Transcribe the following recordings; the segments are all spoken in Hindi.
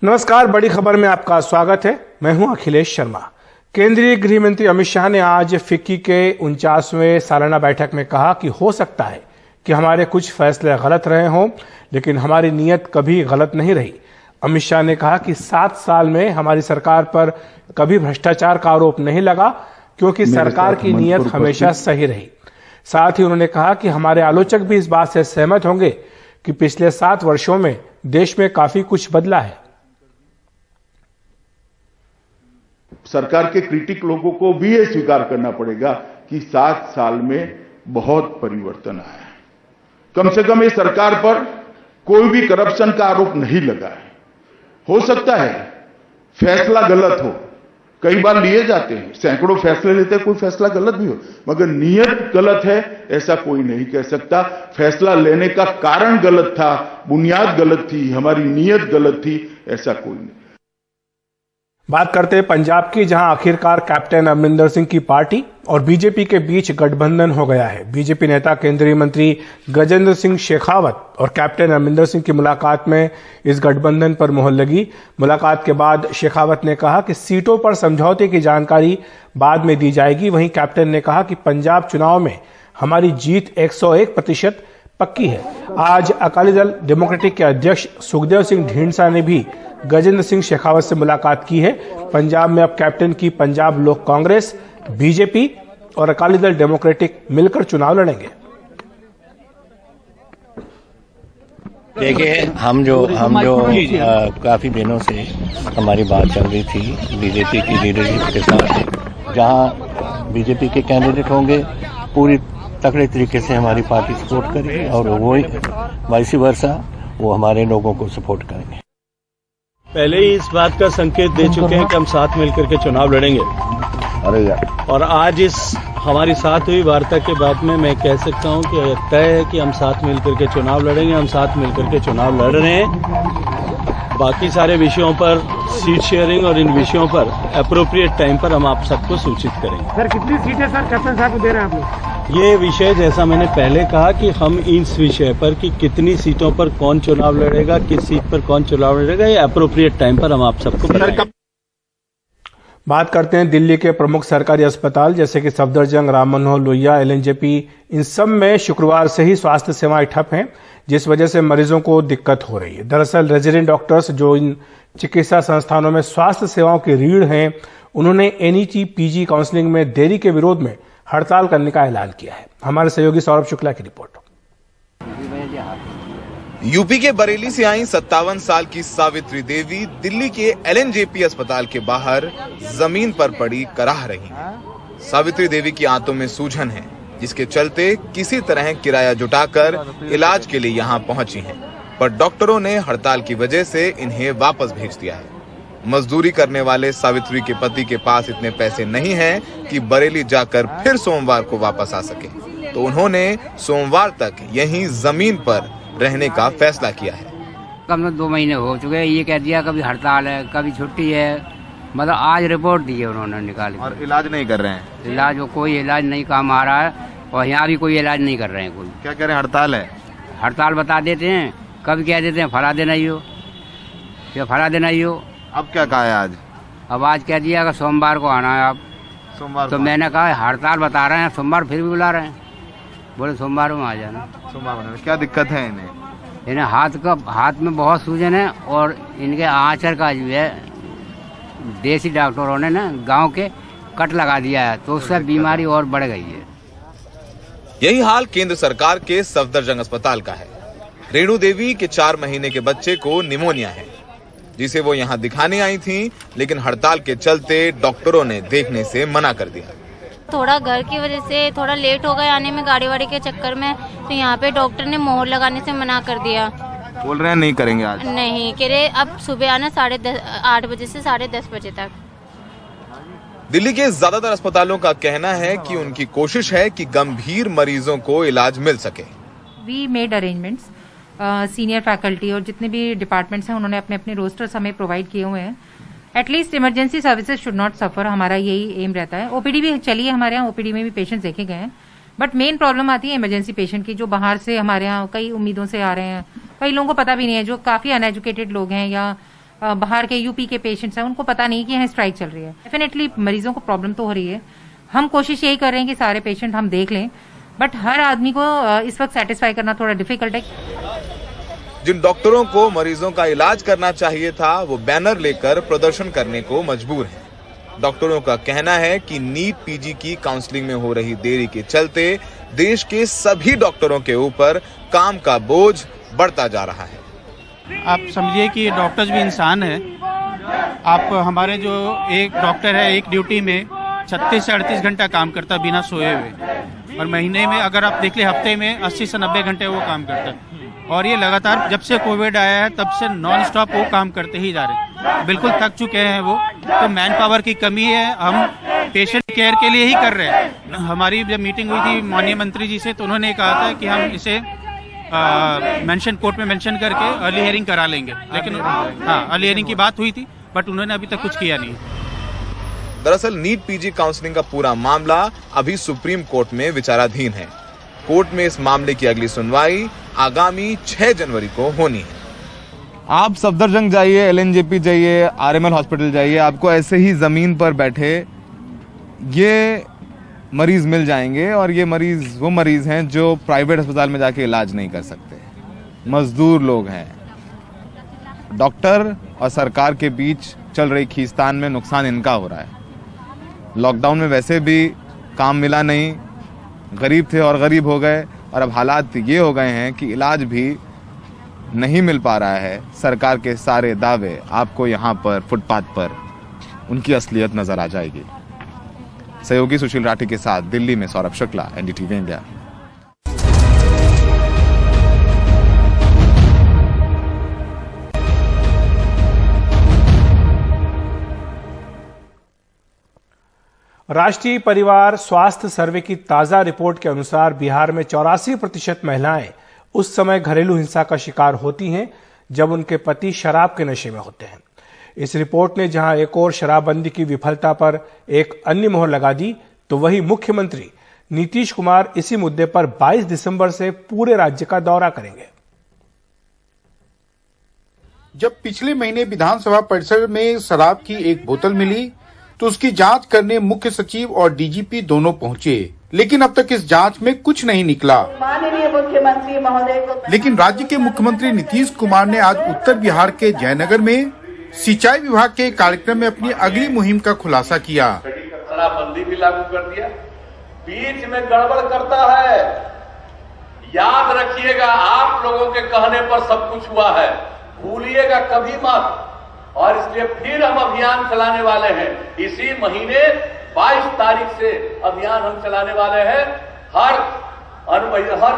नमस्कार, बड़ी खबर में आपका स्वागत है। मैं हूं अखिलेश शर्मा। केंद्रीय गृह मंत्री अमित शाह ने आज फिक्की के 49वें सालाना बैठक में कहा कि हो सकता है कि हमारे कुछ फैसले गलत रहे हों, लेकिन हमारी नीयत कभी गलत नहीं रही। अमित शाह ने कहा कि 7 साल में हमारी सरकार पर कभी भ्रष्टाचार का आरोप नहीं लगा, क्योंकि सरकार की नीयत हमेशा सही रही। साथ ही उन्होंने कहा कि हमारे आलोचक भी इस बात से सहमत होंगे कि पिछले 7 वर्षों में देश में काफी कुछ बदला है। सरकार के क्रिटिक लोगों को भी यह स्वीकार करना पड़ेगा कि 7 साल में बहुत परिवर्तन आया है। कम से कम इस सरकार पर कोई भी करप्शन का आरोप नहीं लगा है। हो सकता है फैसला गलत हो, कई बार लिए जाते हैं, सैकड़ों फैसले लेते हैं, कोई फैसला गलत भी हो, मगर नीयत गलत है ऐसा कोई नहीं कह सकता। फैसला लेने का कारण गलत था, बुनियाद गलत थी, हमारी नीयत गलत थी, ऐसा कोई नहीं। बात करते हैं पंजाब की, जहां आखिरकार कैप्टन अमरिंदर सिंह की पार्टी और बीजेपी के बीच गठबंधन हो गया है। बीजेपी नेता केंद्रीय मंत्री गजेंद्र सिंह शेखावत और कैप्टन अमरिंदर सिंह की मुलाकात में इस गठबंधन पर मुहर लगी। मुलाकात के बाद शेखावत ने कहा कि सीटों पर समझौते की जानकारी बाद में दी जाएगी। वहीं कैप्टन ने कहा कि पंजाब चुनाव में हमारी जीत 101% पक्की है। आज अकाली दल डेमोक्रेटिक के अध्यक्ष सुखदेव सिंह ढींढसा ने भी गजेंद्र सिंह शेखावत से मुलाकात की है। पंजाब में अब कैप्टन की पंजाब लोक कांग्रेस, बीजेपी और अकाली दल डेमोक्रेटिक मिलकर चुनाव लड़ेंगे। देखिए, हम जो काफी दिनों से हमारी बात चल रही थी बीजेपी की लीडरशिप के साथ, जहां बीजेपी के कैंडिडेट होंगे पूरी तगड़े तरीके से हमारी पार्टी सपोर्ट करेगी और वही वाइस वर्सा वो हमारे लोगों को सपोर्ट करेंगे। पहले ही इस बात का संकेत दे चुके हैं कि हम साथ मिलकर के चुनाव लड़ेंगे। अरे यार, और आज इस हमारी साथ हुई वार्ता के बाद में मैं कह सकता हूं कि तय है कि हम साथ मिलकर के चुनाव लड़ेंगे। हम साथ मिलकर के चुनाव लड़ रहे हैं। बाकी सारे विषयों पर, सीट शेयरिंग और इन विषयों पर अप्रोप्रिएट टाइम पर हम आप सबको सूचित करेंगे। सर, कितनी सीटें सर कैप्टन साहब को दे रहे हैं आप लोग? ये विषय, जैसा मैंने पहले कहा कि हम इस विषय पर कि कितनी सीटों पर कौन चुनाव लड़ेगा, किस सीट पर कौन चुनाव लड़ेगा, ये अप्रोप्रिएट टाइम पर हम आप सबको बताएंगे। बात करते हैं दिल्ली के प्रमुख सरकारी अस्पताल जैसे कि सफदरजंग, राम मनोहर लोहिया, एलएनजेपी, इन सब में शुक्रवार से ही स्वास्थ्य सेवाएं ठप हैं, जिस वजह से मरीजों को दिक्कत हो रही है। दरअसल रेजिडेंट डॉक्टर्स जो इन चिकित्सा संस्थानों में स्वास्थ्य सेवाओं की रीढ़ हैं, उन्होंने एनईटी पीजी काउंसलिंग में देरी के विरोध में हड़ताल करने का ऐलान किया है। हमारे सहयोगी सौरभ शुक्ला की रिपोर्ट। यूपी के बरेली से आई 57 साल की सावित्री देवी दिल्ली के एलएनजेपी अस्पताल के बाहर जमीन पर पड़ी कराह रही हैं। सावित्री देवी की आंतों में सूजन है, जिसके चलते किसी तरह किराया जुटाकर इलाज के लिए यहां पहुंची हैं, पर डॉक्टरों ने हड़ताल की वजह से इन्हें वापस भेज दिया है। मजदूरी करने वाले सावित्री के पति के पास इतने पैसे नहीं हैं कि बरेली जाकर फिर सोमवार को वापस आ सके, तो उन्होंने सोमवार तक यहीं जमीन पर रहने का फैसला किया है। कम से 2 महीने हो चुके हैं, ये कह दिया कभी हड़ताल है, कभी छुट्टी है, मतलब आज रिपोर्ट दी है उन्होंने निकाली। और इलाज नहीं कर रहे हैं? इलाज कोई इलाज नहीं काम आ रहा है और यहाँ भी कोई इलाज नहीं कर रहे हैं। कोई क्या कह रहे हैं? हड़ताल है। हड़ताल बता देते हैं, कभी कह देते हैं फला दिन आई हो या फला दिन आई हो। अब क्या कहा है आज? अब आज कह दिया कि सोमवार को आना है आप। सोमवार तो मैंने कहा हड़ताल बता रहे हैं, सोमवार फिर भी बुला रहे हैं, बोले सोमवार में आ जाना। सोमवार में क्या दिक्कत है इन्हें? हाथ में बहुत सूजन है और इनके आंचल का जो है देसी डॉक्टरों ने ना गांव के कट लगा दिया है, तो उससे बीमारी और बढ़ गई है। यही हाल केंद्र सरकार के सफदरजंग अस्पताल का है। रेणु देवी के 4 महीने के बच्चे को निमोनिया है, जिसे वो यहाँ दिखाने आई थी, लेकिन हड़ताल के चलते डॉक्टरों ने देखने से मना कर दिया। थोड़ा घर की वजह से थोड़ा लेट हो गए आने में, गाड़ी वाड़ी के चक्कर में, तो यहाँ पे डॉक्टर ने मोहर लगाने से मना कर दिया। बोल रहे हैं नहीं करेंगे आज? नहीं कह रहे, अब सुबह आना 8:30 बजे से 10:30 बजे तक। दिल्ली के ज्यादातर अस्पतालों का कहना है कि उनकी कोशिश है कि गंभीर मरीजों को इलाज मिल सके। We made arrangements, senior faculty और जितने भी डिपार्टमेंट्स हैं उन्होंने अपने अपने रोस्टर्स हमें प्रोवाइड किए हुए हैं। At least emergency services should not suffer, हमारा यही एम रहता है। ओपीडी भी चली है हमारे यहाँ, ओपीडी में भी पेशेंट्स देखे गए हैं, बट मेन प्रॉब्लम आती है इमरजेंसी पेशेंट की, जो बाहर से हमारे यहाँ कई उम्मीदों से आ रहे हैं। कई लोगों को पता भी नहीं है, जो काफी अनएजुकेटेड लोग हैं या बाहर के यूपी के पेशेंट्स हैं, उनको पता नहीं कि यहाँ स्ट्राइक चल रही है। डेफिनेटली मरीजों को प्रॉब्लम तो हो रही है। हम कोशिश यही कर रहे हैं कि सारे पेशेंट हम देख लें, बट हर आदमी को इस वक्त सेटिस्फाई करना थोड़ा डिफिकल्ट है। जिन डॉक्टरों को मरीजों का इलाज करना चाहिए था, वो बैनर लेकर प्रदर्शन करने को मजबूर हैं। डॉक्टरों का कहना है कि नीट पीजी की काउंसलिंग में हो रही देरी के चलते देश के सभी डॉक्टरों के ऊपर काम का बोझ बढ़ता जा रहा है। आप समझिए कि डॉक्टर्स भी इंसान है। आप हमारे जो एक डॉक्टर है एक ड्यूटी में 36 से 38 घंटा काम करता है बिना सोए हुए, और महीने में अगर आप देख ले हफ्ते में 80 से 90 घंटे वो काम करता है। और ये लगातार जब से कोविड आया है तब से नॉन स्टॉप वो काम करते ही जा रहे हैं। बिल्कुल थक चुके हैं वो। तो मैन पावर की कमी है, हम पेशेंट केयर के लिए ही कर रहे हैं। हमारी जब मीटिंग हुई थी माननीय मंत्री जी से, तो उन्होंने कहा था कि हम इसे मेंशन कोर्ट में मेंशन करके अर्ली हियरिंग करा लेंगे, लेकिन हाँ अर्ली हियरिंग की बात हुई थी, बट उन्होंने अभी तक कुछ किया नहीं। दरअसल नीट पीजी काउंसलिंग का पूरा मामला अभी सुप्रीम कोर्ट में विचाराधीन है। कोर्ट में इस मामले की अगली सुनवाई आगामी 6 जनवरी को होनी है। आप सफदरजंग जाइए, एलएनजेपी जाइए, आरएमएल हॉस्पिटल जाइए, आपको ऐसे ही जमीन पर बैठे ये मरीज मिल जाएंगे। और ये मरीज वो मरीज हैं जो प्राइवेट अस्पताल में जाके इलाज नहीं कर सकते, मजदूर लोग हैं। डॉक्टर और सरकार के बीच चल रही खींचतान में नुकसान इनका हो रहा है। लॉकडाउन में वैसे भी काम मिला नहीं, गरीब थे और गरीब हो गए, और अब हालात ये हो गए हैं कि इलाज भी नहीं मिल पा रहा है। सरकार के सारे दावे आपको यहाँ पर फुटपाथ पर उनकी असलियत नजर आ जाएगी। सहयोगी सुशील राठी के साथ दिल्ली में सौरभ शुक्ला, एनडीटीवी इंडिया। राष्ट्रीय परिवार स्वास्थ्य सर्वे की ताजा रिपोर्ट के अनुसार बिहार में 84% महिलाएं उस समय घरेलू हिंसा का शिकार होती हैं जब उनके पति शराब के नशे में होते हैं। इस रिपोर्ट ने जहां एक और शराबबंदी की विफलता पर एक अन्य मोहर लगा दी, तो वहीं मुख्यमंत्री नीतीश कुमार इसी मुद्दे पर 22 दिसंबर से पूरे राज्य का दौरा करेंगे। जब पिछले महीने विधानसभा परिसर में शराब की एक बोतल मिली तो उसकी जांच करने मुख्य सचिव और डीजीपी दोनों पहुंचे, लेकिन अब तक इस जांच में कुछ नहीं निकला। माननीय मुख्यमंत्री महोदय को लेकिन राज्य के मुख्यमंत्री नीतीश कुमार ने आज उत्तर बिहार के जयनगर में सिंचाई विभाग के कार्यक्रम में अपनी अगली मुहिम का खुलासा किया। शराबबंदी भी लागू कर दिया, बीच में गड़बड़ करता है। याद रखिएगा, आप लोगों के कहने पर सब कुछ हुआ है, भूलिएगा कभी मत। और इसलिए फिर हम अभियान चलाने वाले हैं। इसी महीने 22 तारीख से अभियान हम चलाने वाले हैं। हर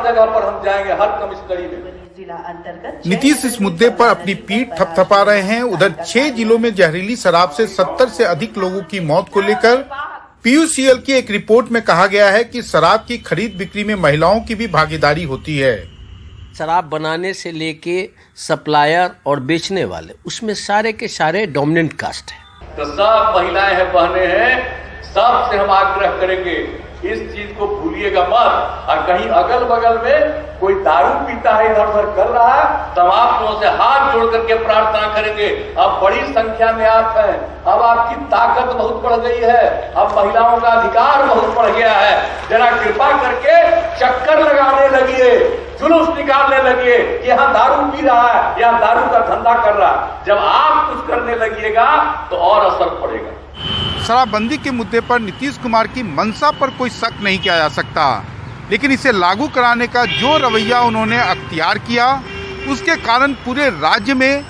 जगह पर हम जाएंगे, हर कमिश्नरी में। जिला अंतर्गत नीतीश इस मुद्दे पर अपनी पीठ थपथपा रहे हैं। उधर 6 जिलों में जहरीली शराब से 70 से अधिक लोगों की मौत को लेकर पीयूसीएल की एक रिपोर्ट में कहा गया है कि शराब की खरीद बिक्री में महिलाओं की भी भागीदारी होती है। शराब बनाने से लेके सप्लायर और बेचने वाले, उसमें सारे के सारे डोमिनेंट कास्ट है। तो सब महिलाएं हैं, बहनें हैं, सबसे हम आग्रह करेंगे इस चीज को भूलिएगा मत। और कहीं अगल बगल में कोई दारू पीता है, इधर उधर कर रहा है, तमाम लोगों से हाथ जोड़ करके प्रार्थना करेंगे। अब बड़ी संख्या में आप हैं, अब आपकी ताकत बहुत बढ़ गई है, अब महिलाओं का अधिकार बहुत बढ़ गया है। जरा कृपा करके चक्कर लगाने लगिए, जुलूस निकालने लगिए कि यहाँ दारू पी रहा है, यहाँ दारू का धंधा कर रहा है। जब आप कुछ करने लगिएगा तो और असर पड़ेगा। शराबबंदी के मुद्दे पर नीतीश कुमार की मंशा पर कोई शक नहीं किया जा सकता, लेकिन इसे लागू कराने का जो रवैया उन्होंने अख्तियार किया, उसके कारण पूरे राज्य में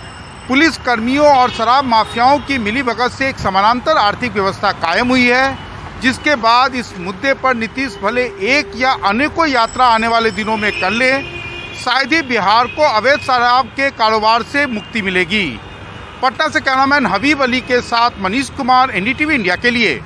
पुलिस कर्मियों और शराब माफियाओं की मिलीभगत से एक समानांतर आर्थिक व्यवस्था कायम हुई है, जिसके बाद इस मुद्दे पर नीतीश भले एक या अनेकों यात्रा आने वाले दिनों में कर ले, शायद ही बिहार को अवैध शराब के कारोबार से मुक्ति मिलेगी। पटना से कैमरामैन हबीब अली के साथ मनीष कुमार, एनडीटीवी इंडिया के लिए।